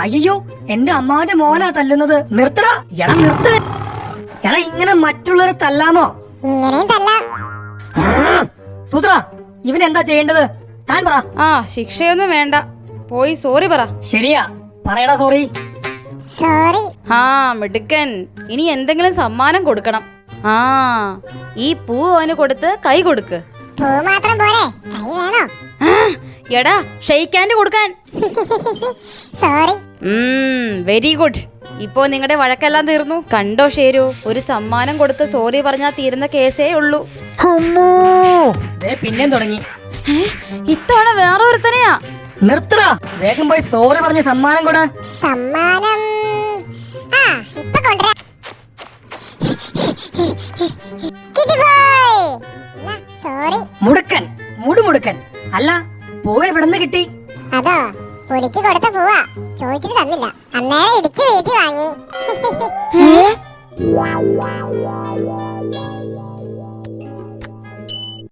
അയ്യോ, എന്റെ അമ്മാവന്റെ മോനാ തല്ലുന്നത്. നിർത്തടാ, എടാ നിർത്ത്. എടാ, ഇങ്ങനെ മറ്റുള്ളവരെ തല്ലാമോ? ഇങ്ങനെയും തല്ലാം. സൂത്ര, ഇവൻ എന്താ ചെയ്യേണ്ടത്? താൻ പറ. ശിക്ഷയൊന്നും വേണ്ട, പോയി സോറി പറ. ശരിയാ, പറയടാ സോറി. സോറി. മിടുക്കൻ. ഇനി എന്തെങ്കിലും സമ്മാനം കൊടുക്കണം. ഈ പൂ അവന് കൊടുത്ത് കൈ കൊടുക്ക്. പൂ മാത്രം പോരെ, കൈ വേണോ? എടാ, ഷെയ്ക്കാൻഡ് കൊടുക്കാൻ. സോറി. Very good. ഇപ്പോ നിങ്ങളുടെ വഴക്കെല്ലാം തീർന്നു. കണ്ടോ ഷേരു, ഒരു സമ്മാനം കൊടുത്ത് സോറി പറഞ്ഞാൽ തീരുന്ന കേസേ ഉള്ളൂ. പിന്നെയും തുടങ്ങി. ഇത്തവണ വേറെ ഒരുത്തനെയാ. നിർത്തടാ, വേഗം പോയി സോറി പറഞ്ഞ് സമ്മാനം കൊടാ. സമ്മാനം ഇപ്പൊ കൊണ്ടുവരാം. സോറി. മുടുക്കൻ, മുടുമുടുക്കൻ. അല്ല, പൂവ് എവിടെന്ന് കിട്ടി? അതോ, പുലിക്ക് കൊടുത്ത പൂവാ. ചോദിച്ചിട്ട് തന്നില്ല, അന്നേരം ഇടിച്ചു വീഴ്ത്തി വാങ്ങി.